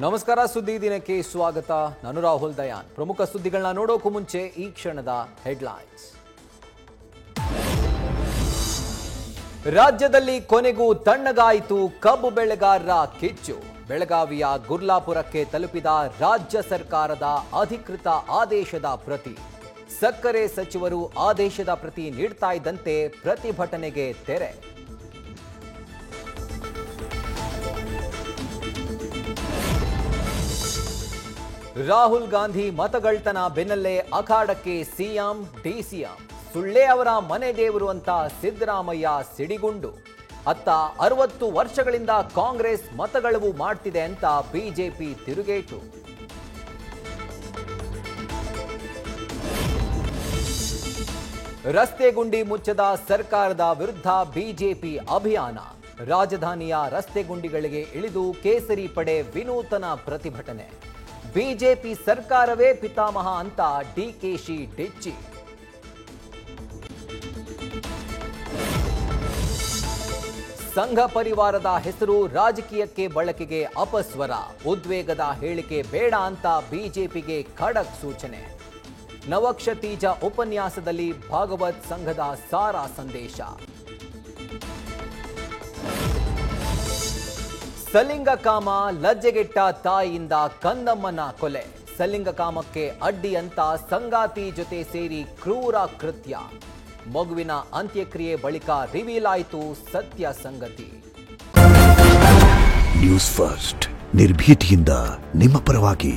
ನಮಸ್ಕಾರ ಸುದ್ದಿ ದಿನಕ್ಕೆ ಸ್ವಾಗತ. ನಾನು ರಾಹುಲ್ ದಯಾನ್. ಪ್ರಮುಖ ಸುದ್ದಿಗಳನ್ನ ನೋಡೋಕು ಮುಂಚೆ ಈ ಕ್ಷಣದ ಹೆಡ್ಲೈನ್ಸ್. ರಾಜ್ಯದಲ್ಲಿ ಕೊನೆಗೂ ತಣ್ಣಗಾಯಿತು ಕಬ್ಬು ಬೆಳೆಗಾರರ ಕಿಚ್ಚು. ಬೆಳಗಾವಿಯ ಗುರ್ಲಾಪುರಕ್ಕೆ ತಲುಪಿದ ರಾಜ್ಯ ಸರ್ಕಾರದ ಅಧಿಕೃತ ಆದೇಶದ ಪ್ರತಿ. ಸಕ್ಕರೆ ಸಚಿವರು ಆದೇಶದ ಪ್ರತಿ ನೀಡ್ತಾ ಇದ್ದಂತೆ ಪ್ರತಿಭಟನೆಗೆ ತೆರೆ. ರಾಹುಲ್ ಗಾಂಧಿ ಮತಗಳ್ತನ ಬೆನ್ನಲ್ಲೇ ಅಖಾಡಕ್ಕೆ ಸಿಎಂ ಡಿಸಿಎಂ. ಸುಳ್ಳೆ ಅವರ ಮನೆ ದೇವರು ಅಂತ ಸಿದ್ದರಾಮಯ್ಯ ಸಿಡಿಗುಂಡು. ಅತ್ತ 60 ವರ್ಷಗಳಿಂದ ಕಾಂಗ್ರೆಸ್ ಮತಗಳವು ಮಾಡ್ತಿದೆ ಅಂತ ಬಿಜೆಪಿ ತಿರುಗೇಟು. ರಸ್ತೆ ಗುಂಡಿ ಮುಚ್ಚದ ಸರ್ಕಾರದ ವಿರುದ್ಧ ಬಿಜೆಪಿ ಅಭಿಯಾನ. ರಾಜಧಾನಿಯ ರಸ್ತೆ ಗುಂಡಿಗಳಿಗೆ ಇಳಿದು ಕೇಸರಿ ಪಡೆ ವಿನೂತನ ಪ್ರತಿಭಟನೆ. ಬಿಜೆಪಿ ಸರ್ಕಾರವೇ ಪಿತಾಮಹ ಅಂತ ಡಿಕೆಶಿ ಡಿಚ್ಚಿ. ಸಂಘ ಪರಿವಾರದ ಹೆಸರು ರಾಜಕೀಯಕ್ಕೆ ಬಳಕೆಗೆ ಅಪಸ್ವರ. ಉದ್ವೇಗದ ಹೇಳಿಕೆ ಬೇಡ ಅಂತ ಬಿಜೆಪಿಗೆ ಖಡಕ್ ಸೂಚನೆ. ನವಕ್ಷತೀಜ ಉಪನ್ಯಾಸದಲ್ಲಿ ಭಾಗವತ್ ಸಂಘದ ಸಾರಾ ಸಂದೇಶ. ಸಲಿಂಗಕಾಮ ಲಜ್ಜೆಗೆಟ್ಟ ತಾಯಿಯಿಂದ ಕಂದಮ್ಮನ ಕೊಲೆ. ಸಲಿಂಗಕಾಮಕ್ಕೆ ಅಡ್ಡಿ ಅಂತ ಸಂಗಾತಿ ಜೊತೆ ಸೇರಿ ಕ್ರೂರ ಕೃತ್ಯ. ಮಗುವಿನ ಅಂತ್ಯಕ್ರಿಯೆ ಬಳಿಕ ರಿವೀಲ್ ಆಯಿತು ಸತ್ಯ ಸಂಗತಿ. ನ್ಯೂಸ್ ಫಸ್ಟ್ ನಿರ್ಭೀತಿಯಿಂದ ನಿಮ್ಮ ಪರವಾಗಿ.